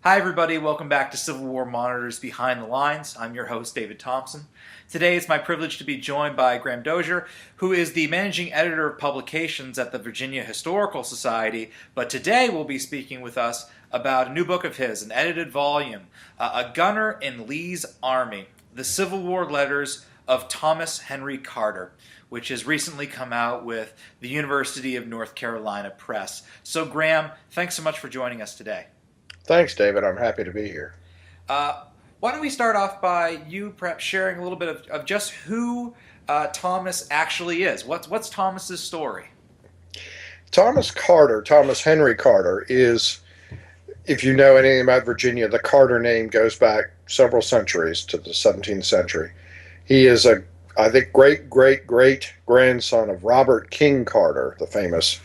Hi everybody, welcome back to Civil War Monitors Behind the Lines. I'm your host, David Thompson. Today it's my privilege to be joined by Graham Dozier, who is the managing editor of publications at the Virginia Historical Society, but today we'll be speaking with us about a new book of his, an edited volume, A Gunner in Lee's Army, The Civil War Letters of Thomas Henry Carter, which has recently come out with the University of North Carolina Press. So Graham, thanks so much for joining us today. Thanks, David. I'm happy to be here. Why don't we start off by you perhaps sharing a little bit of just who Thomas actually is? What's Thomas's story? Thomas Henry Carter is, if you know anything about Virginia, the Carter name goes back several centuries to the 17th century. He is I think, great-great-great-grandson of Robert King Carter, the famous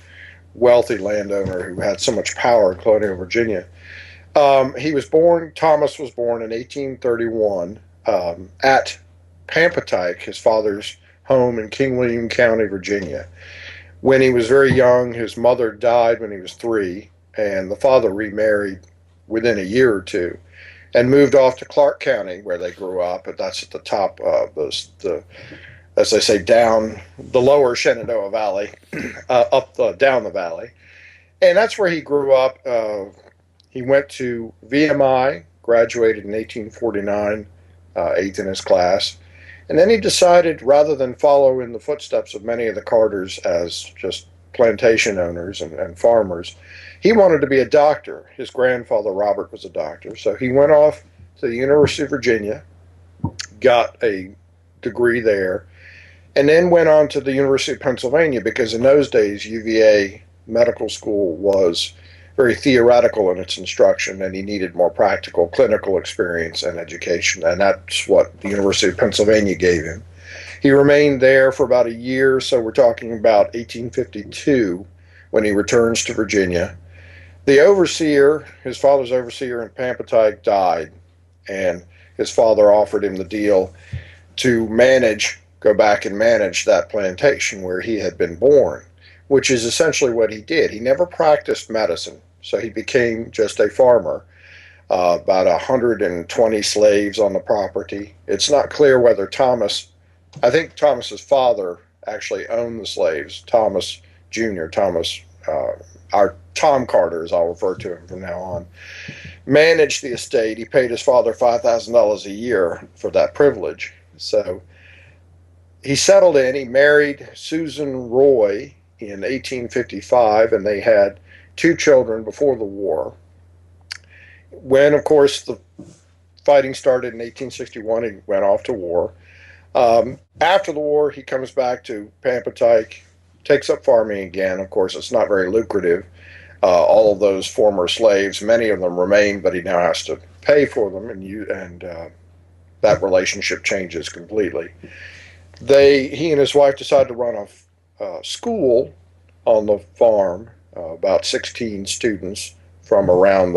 wealthy landowner who had so much power in colonial Virginia. Thomas was born in 1831 at Pampatike, his father's home in King William County, Virginia. When he was very young, his mother died when he was 3, and the father remarried within a year or two and moved off to Clark County, where they grew up, and that's at the top of as they say, down the lower Shenandoah Valley, down the valley. And that's where he grew up. He went to VMI, graduated in 1849, 8th in his class. And then he decided, rather than follow in the footsteps of many of the Carters as just plantation owners and farmers, he wanted to be a doctor. His grandfather, Robert, was a doctor. So he went off to the University of Virginia, got a degree there, and then went on to the University of Pennsylvania, because in those days, UVA medical school was very theoretical in its instruction, and he needed more practical clinical experience and education, and that's what the University of Pennsylvania gave him. He remained there for about a year, so we're talking about 1852 when he returns to Virginia. The overseer, his father's overseer in Pampatike, died, and his father offered him the deal to go back and manage that plantation where he had been born, which is essentially what he did. He never practiced medicine, so he became just a farmer. About 120 slaves on the property. It's not clear whether I think Thomas's father actually owned the slaves. Thomas Jr., our Tom Carter, as I'll refer to him from now on, managed the estate. He paid his father $5,000 a year for that privilege. So he settled in. He married Susan Roy in 1855, and they had 2 children before the war. When, of course, the fighting started in 1861, he went off to war. After the war, he comes back to Pampatike, takes up farming again. Of course, it's not very lucrative. All of those former slaves, many of them remain, but he now has to pay for them, and that relationship changes completely. He and his wife decided to run a school on the farm, about 16 students from around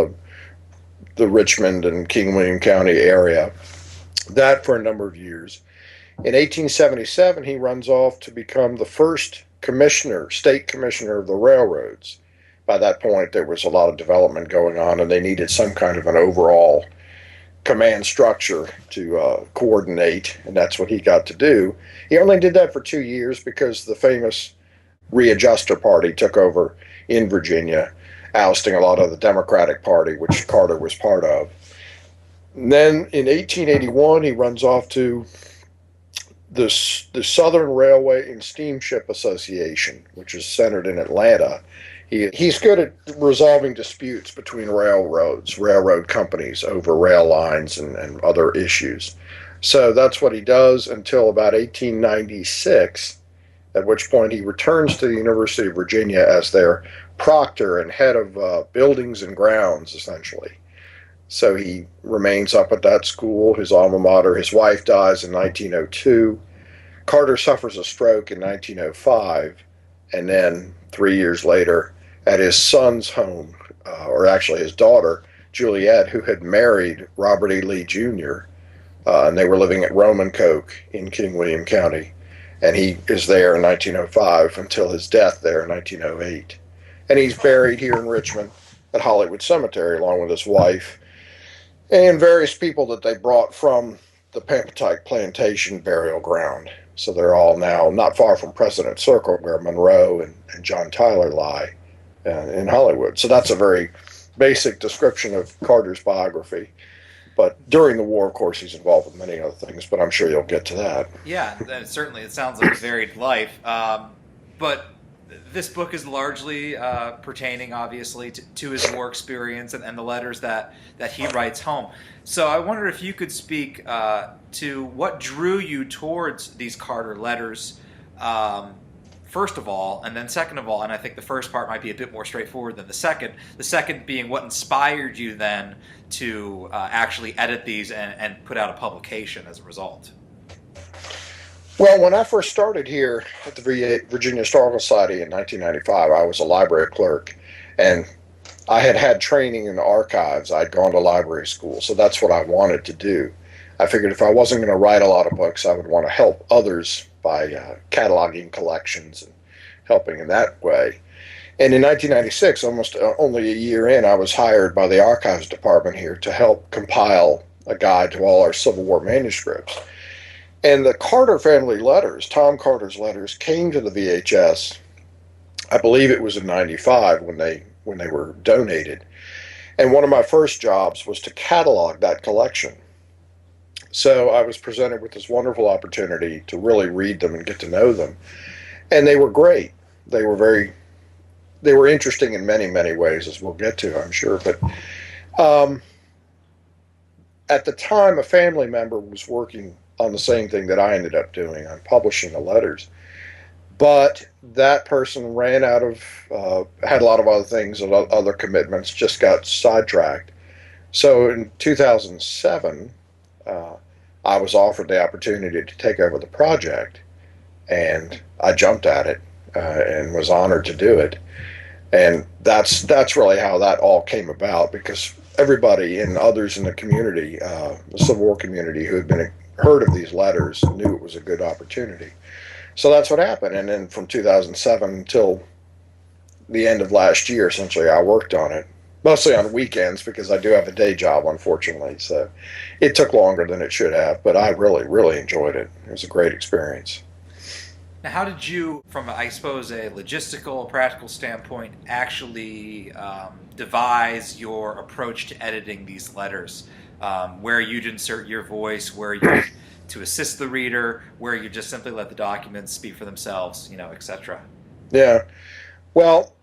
the Richmond and King William County area. That for a number of years. In 1877, he runs off to become the first state commissioner of the railroads. By that point, there was a lot of development going on, and they needed some kind of an overall command structure to coordinate, and that's what he got to do. He only did that for 2 years because the famous Readjuster Party took over in Virginia, ousting a lot of the Democratic Party, which Carter was part of. And then in 1881, he runs off to the Southern Railway and Steamship Association, which is centered in Atlanta. He's good at resolving disputes between railroad companies over rail lines and other issues. So that's what he does until about 1896, at which point he returns to the University of Virginia as their proctor and head of buildings and grounds, essentially. So he remains up at that school, his alma mater. His wife dies in 1902. Carter suffers a stroke in 1905, and then 3 years later, at his son's home, or actually his daughter, Juliet, who had married Robert E. Lee Jr., and they were living at Romancoke in King William County, and he is there in 1905 until his death there in 1908. And he's buried here in Richmond at Hollywood Cemetery along with his wife and various people that they brought from the Pampatike Plantation burial ground. So they're all now not far from President Circle, where Monroe and John Tyler lie in Hollywood. So that's a very basic description of Carter's biography. But during the war, of course, he's involved with many other things, but I'm sure you'll get to that. Yeah, certainly it sounds like a varied life. But this book is largely pertaining, obviously, to his war experience and the letters that he writes home. So I wonder if you could speak to what drew you towards these Carter letters, first of all, and then second of all, and I think the first part might be a bit more straightforward than the second. The second being what inspired you then to actually edit these and put out a publication as a result. Well, when I first started here at the Virginia Historical Society in 1995, I was a library clerk, and I had had training in the archives. I'd gone to library school, so that's what I wanted to do. I figured if I wasn't going to write a lot of books, I would want to help others by cataloging collections and helping in that way. And in 1996, almost only a year in, I was hired by the archives department here to help compile a guide to all our Civil War manuscripts. And the Carter family letters, Tom Carter's letters, came to the VHS. I believe it was in '95 when they were donated. And one of my first jobs was to catalog that collection. So I was presented with this wonderful opportunity to really read them and get to know them. And they were great. They were interesting in many, many ways, as we'll get to, I'm sure. But at the time, a family member was working on the same thing that I ended up doing, on publishing the letters. But that person ran out of, had a lot of other things, other commitments, just got sidetracked. So in 2007, I was offered the opportunity to take over the project, and I jumped at it and was honored to do it. And that's really how that all came about, because everybody and others in the community, the Civil War community, who had been heard of these letters, knew it was a good opportunity. So that's what happened. And then from 2007 until the end of last year, essentially, I worked on it, mostly on weekends, because I do have a day job, unfortunately. So it took longer than it should have, but I really, really enjoyed it. It was a great experience. Now, how did you, from, I suppose, a logistical, practical standpoint, actually devise your approach to editing these letters? Where you'd insert your voice, where you to assist the reader, where you just simply let the documents speak for themselves, etc. Yeah. Well,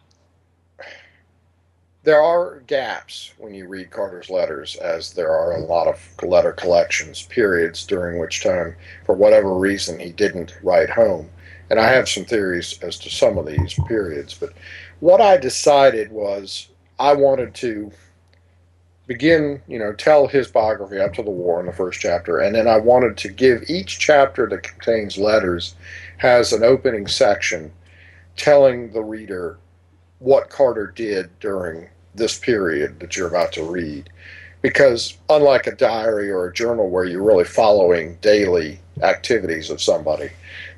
there are gaps when you read Carter's letters, as there are a lot of letter collections, periods during which time, for whatever reason, he didn't write home. And I have some theories as to some of these periods. But what I decided was I wanted to begin, tell his biography up to the war in the first chapter, and then I wanted to give each chapter that contains letters has an opening section telling the reader what Carter did during this period that you're about to read. Because unlike a diary or a journal where you're really following daily activities of somebody,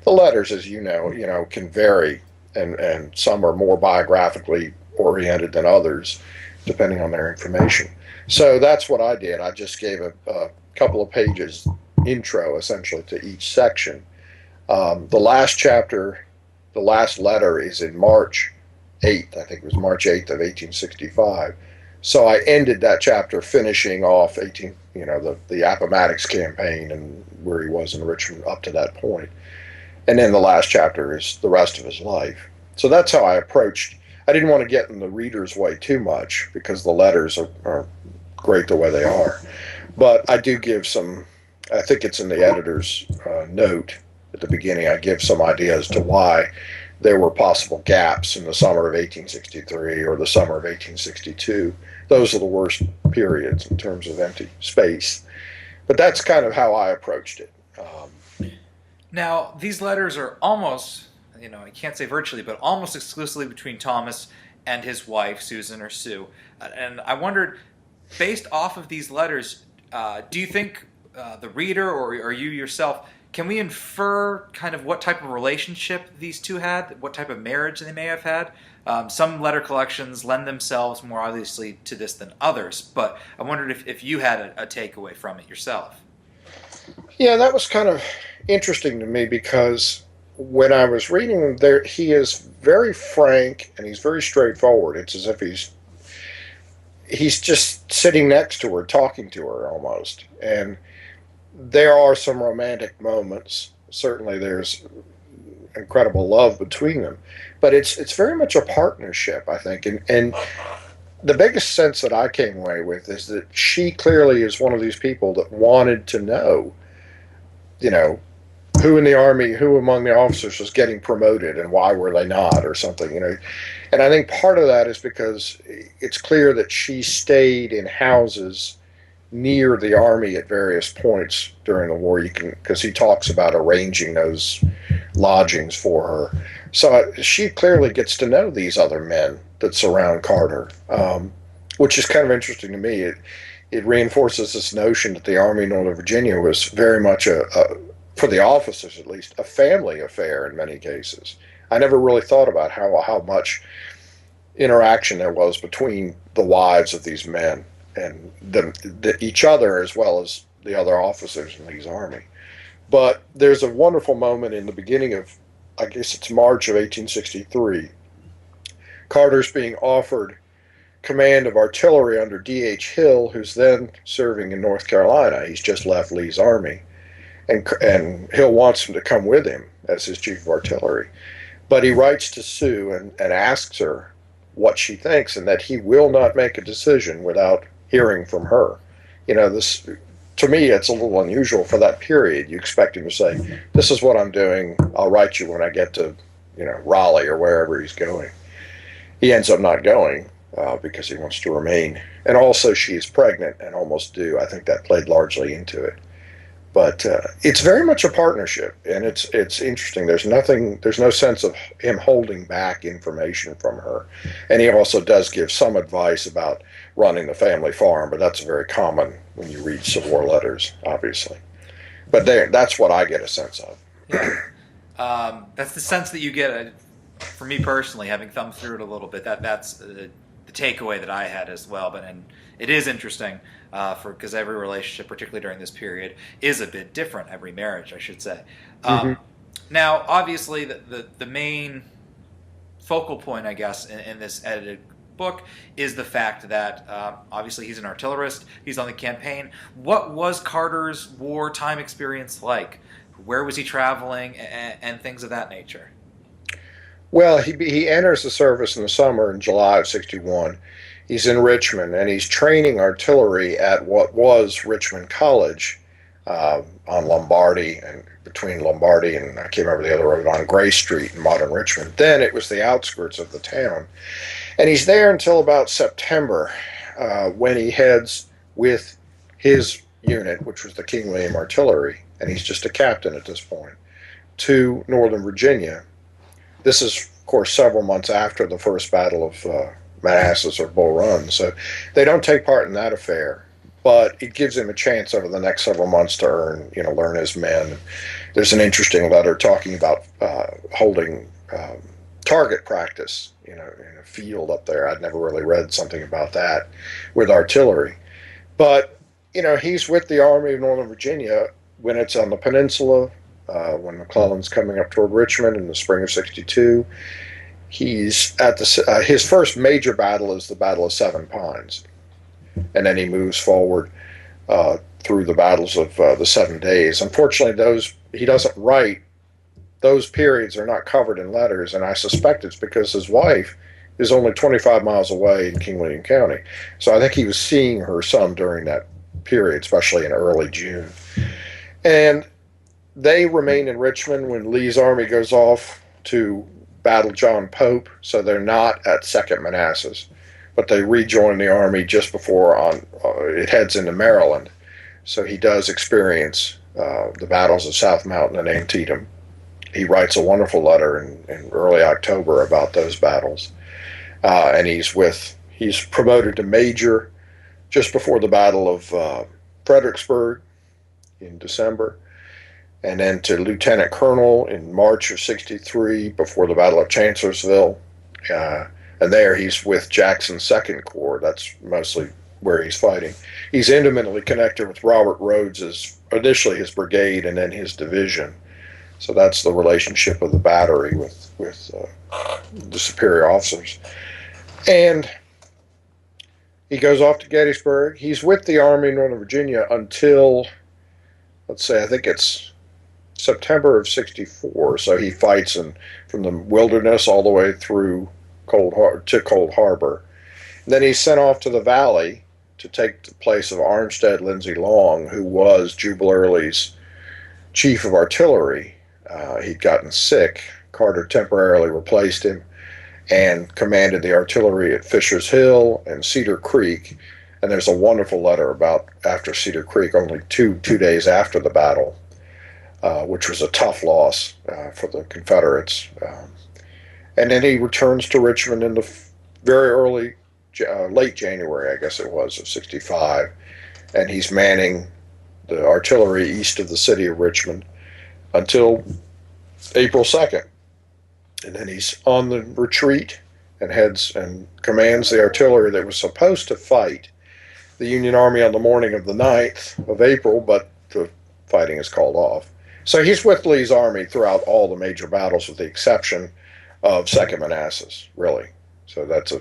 the letters, as you know, can vary, and some are more biographically oriented than others, depending on their information. So that's what I did. I just gave a couple of pages intro, essentially, to each section. The last chapter, the last letter, is in March 8th. I think it was March 8th of 1865. So I ended that chapter finishing off the Appomattox campaign and where he was in Richmond up to that point. And then the last chapter is the rest of his life. So that's how I approached. I didn't want to get in the reader's way too much, because the letters are great the way they are. But I do give some, I think it's in the editor's note at the beginning, I give some ideas to why there were possible gaps in the summer of 1863 or the summer of 1862. Those are the worst periods in terms of empty space. But that's kind of how I approached it. Now, these letters are almost, I can't say virtually, but almost exclusively between Thomas and his wife, Susan or Sue. And I wondered, based off of these letters, do you think the reader or you yourself, can we infer kind of what type of relationship these two had, what type of marriage they may have had, Some letter collections lend themselves more obviously to this than others, but I wondered if you had a takeaway from it yourself. Yeah, that was kind of interesting to me because when I was reading him, there he is very frank and he's very straightforward. It's as if he's just sitting next to her, talking to her almost. And there are some romantic moments. Certainly, there's incredible love between them, but it's very much a partnership, I think. And the biggest sense that I came away with is that she clearly is one of these people that wanted to know, you know, who in the army, who among the officers was getting promoted and why were they not, or something, you know. And I think part of that is because it's clear that she stayed in houses near the army at various points during the war. Because he talks about arranging those lodgings for her. So she clearly gets to know these other men that surround Carter, which is kind of interesting to me. It reinforces this notion that the Army of Northern Virginia was very much for the officers at least, a family affair in many cases. I never really thought about how much interaction there was between the wives of these men and each other as well as the other officers in Lee's army. But there's a wonderful moment in the beginning of, I guess it's March of 1863. Carter's being offered command of artillery under D.H. Hill, who's then serving in North Carolina. He's just left Lee's army. And Hill wants him to come with him as his chief of artillery. But he writes to Sue and asks her what she thinks and that he will not make a decision without hearing from her. You know, this, to me, it's a little unusual for that period. You expect him to say, this is what I'm doing. I'll write you when I get to, you know, Raleigh or wherever he's going. He ends up not going because he wants to remain. And also she is pregnant and almost due. I think that played largely into it. But it's very much a partnership, and it's interesting. There's no sense of him holding back information from her. And he also does give some advice about running the family farm, but that's very common when you read Civil War letters, obviously. But that's what I get a sense of. Yeah. That's the sense that you get, for me personally, having thumbed through it a little bit. That's the takeaway that I had as well. And it is interesting because every relationship, particularly during this period, is a bit different. Every marriage, I should say. Now, obviously, the main focal point, I guess, in this edited book is the fact that obviously he's an artillerist. He's on the campaign. What was Carter's wartime experience like? Where was he traveling and things of that nature? Well, he enters the service in the summer in July of 61. He's in Richmond, and he's training artillery at what was Richmond College on Lombardy, and between Lombardy and, I can't remember the other road, on Gray Street in modern Richmond. Then it was the outskirts of the town. And he's there until about September when he heads with his unit, which was the King William Artillery, and he's just a captain at this point, to Northern Virginia. This is, of course, several months after the first Battle of Manassas or Bull Run, so they don't take part in that affair. But it gives him a chance over the next several months to learn his men. There's an interesting letter talking about holding target practice, in a field up there. I'd never really read something about that with artillery. But, he's with the Army of Northern Virginia when it's on the peninsula, when McClellan's coming up toward Richmond in the spring of 62. He's at his first major battle is the Battle of Seven Pines. And then he moves forward through the battles of the 7 days. Unfortunately, he doesn't write. Those periods are not covered in letters, and I suspect it's because his wife is only 25 miles away in King William County. So I think he was seeing her some during that period, especially in early June. And they remain in Richmond when Lee's army goes off to battle John Pope, so they're not at 2nd Manassas, but they rejoin the army just before it heads into Maryland. So he does experience the battles of South Mountain and Antietam. He writes a wonderful letter in early October about those battles. And he's promoted to major just before the Battle of Fredericksburg in December, and then to lieutenant colonel in March of 63 before the Battle of Chancellorsville. And there he's with Jackson's Second Corps. That's mostly where he's fighting. He's intimately connected with Robert Rhodes's, initially his brigade and then his division. So that's the relationship of the battery with the superior officers. And he goes off to Gettysburg. He's with the Army in Northern Virginia until, let's say, I think it's September of '64. So he fights from the wilderness all the way through Cold Harbor. And then he's sent off to the Valley to take the place of Armstead Lindsey Long, who was Jubal Early's chief of artillery. He'd gotten sick. Carter temporarily replaced him and commanded the artillery at Fisher's Hill and Cedar Creek. And there's a wonderful letter about after Cedar Creek, only two days after the battle, which was a tough loss for the Confederates. And then he returns to Richmond in the very early, late January, I guess it was, of '65. And he's manning the artillery east of the city of Richmond until April 2nd. And then he's on the retreat and heads and commands the artillery that was supposed to fight the Union Army on the morning of the 9th of April, but the fighting is called off. So he's with Lee's army throughout all the major battles with the exception of Second Manassas, really. So that's a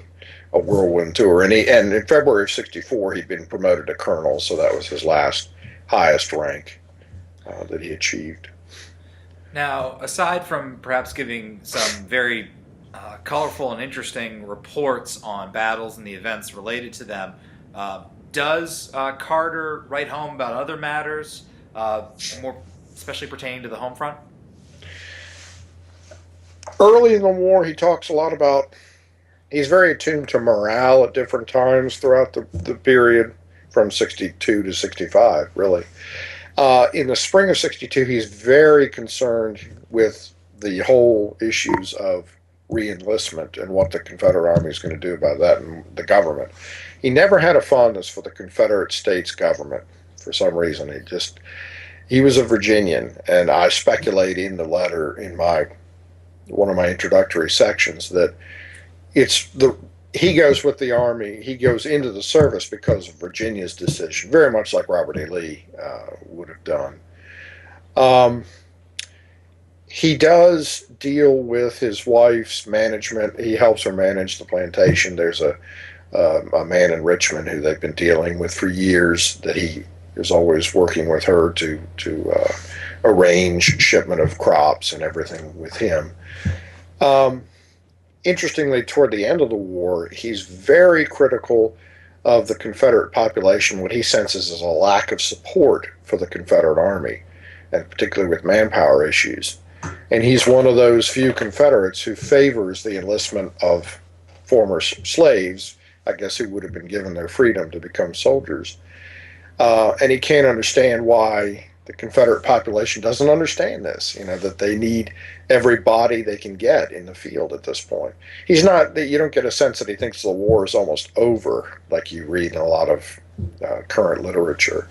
whirlwind tour. And in February of '64, he'd been promoted to colonel, so that was his last highest rank that he achieved. Now, aside from perhaps giving some very colorful and interesting reports on battles and the events related to them, does Carter write home about other matters, more especially pertaining to the home front? Early in the war, he talks a lot about, he's very attuned to morale at different times throughout the period from '62 to '65, really. In the spring of '62, he's very concerned with the whole issues of re-enlistment and what the Confederate Army is going to do about that and the government. He never had a fondness for the Confederate States government for some reason. He was a Virginian, and I speculate in the letter in one of my introductory sections that he goes with the Army, he goes into the service because of Virginia's decision, very much like Robert E. Lee would have done. He does deal with his wife's management. He helps her manage the plantation. There's a man in Richmond who they've been dealing with for years that he is always working with her to arrange shipment of crops and everything with him. Interestingly, toward the end of the war, he's very critical of the Confederate population, what he senses as a lack of support for the Confederate Army, and particularly with manpower issues. And he's one of those few Confederates who favors the enlistment of former slaves, I guess, who would have been given their freedom to become soldiers. And he can't understand why the Confederate population doesn't understand this, that they need every body they can get in the field at this point. You don't get a sense that he thinks the war is almost over, like you read in a lot of current literature,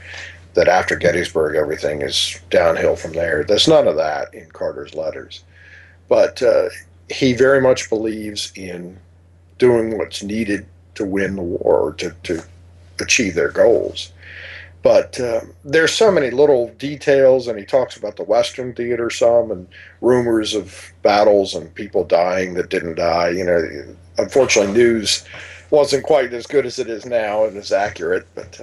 that after Gettysburg everything is downhill from there. There's none of that in Carter's letters. But he very much believes in doing what's needed to win the war, to achieve their goals. But there's so many little details, and he talks about the Western theater some, and rumors of battles and people dying that didn't die. Unfortunately, news wasn't quite as good as it is now and as accurate. But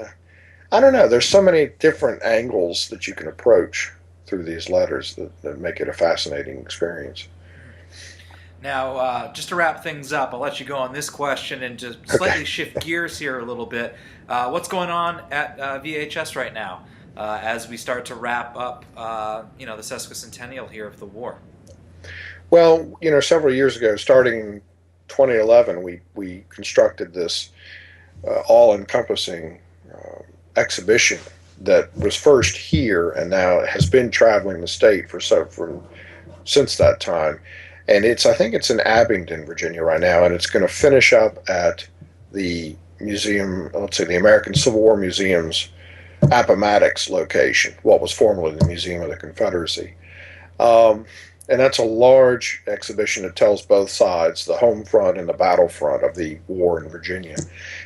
I don't know. There's so many different angles that you can approach through these letters that make it a fascinating experience. Now, just to wrap things up, I'll let you go on this question and just slightly shift gears here a little bit. What's going on at VHS right now as we start to wrap up, the sesquicentennial here of the war? Well, several years ago, starting in 2011, we constructed this all-encompassing exhibition that was first here and now has been traveling the state since that time. And I think it's in Abingdon, Virginia right now, and it's going to finish up at the museum, let's say the American Civil War Museum's Appomattox location, what was formerly the Museum of the Confederacy. And that's a large exhibition that tells both sides, the home front and the battlefront of the war in Virginia.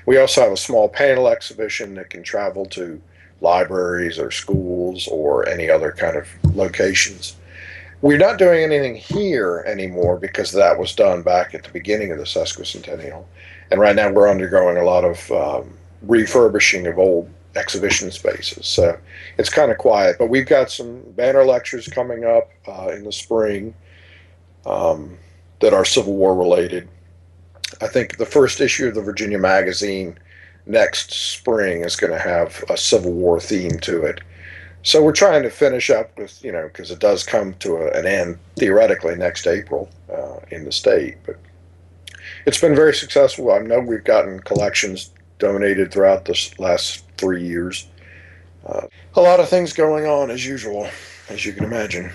We also have a small panel exhibition that can travel to libraries or schools or any other kind of locations. We're not doing anything here anymore because that was done back at the beginning of the sesquicentennial. And right now we're undergoing a lot of refurbishing of old exhibition spaces. So it's kind of quiet, but we've got some banner lectures coming up in the spring that are Civil War related. I think the first issue of the Virginia Magazine next spring is going to have a Civil War theme to it. So we're trying to finish up with, because it does come to an end theoretically next April in the state. But it's been very successful. I know we've gotten collections donated throughout the last 3 years. A lot of things going on as usual, as you can imagine.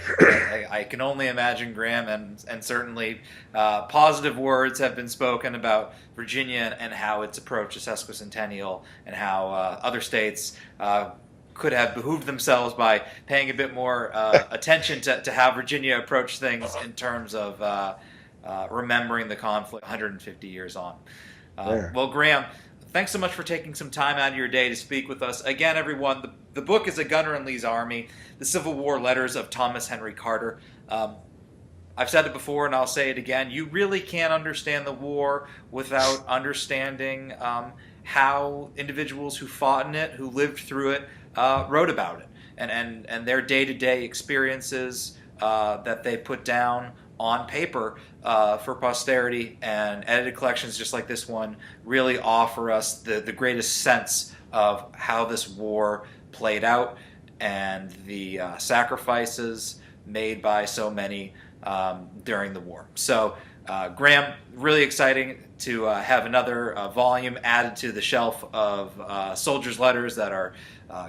I can only imagine, Graham, and certainly positive words have been spoken about Virginia and how it's approached the sesquicentennial and how other states could have behooved themselves by paying a bit more attention to how Virginia approached things in terms of remembering the conflict 150 years on. Yeah. Well, Graham, thanks so much for taking some time out of your day to speak with us. Again, everyone, the book is A Gunner in Lee's Army, The Civil War Letters of Thomas Henry Carter. I've said it before and I'll say it again. You really can't understand the war without understanding how individuals who fought in it, who lived through it, wrote about it. And their day-to-day experiences that they put down on paper for posterity, and edited collections just like this one really offer us the greatest sense of how this war played out and the sacrifices made by so many during the war. So Graham, really exciting to have another volume added to the shelf of soldiers' letters that are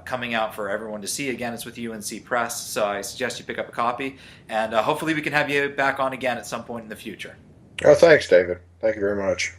coming out for everyone to see. Again, it's with UNC Press, so I suggest you pick up a copy, and hopefully we can have you back on again at some point in the future. Oh, thanks, David. Thank you very much.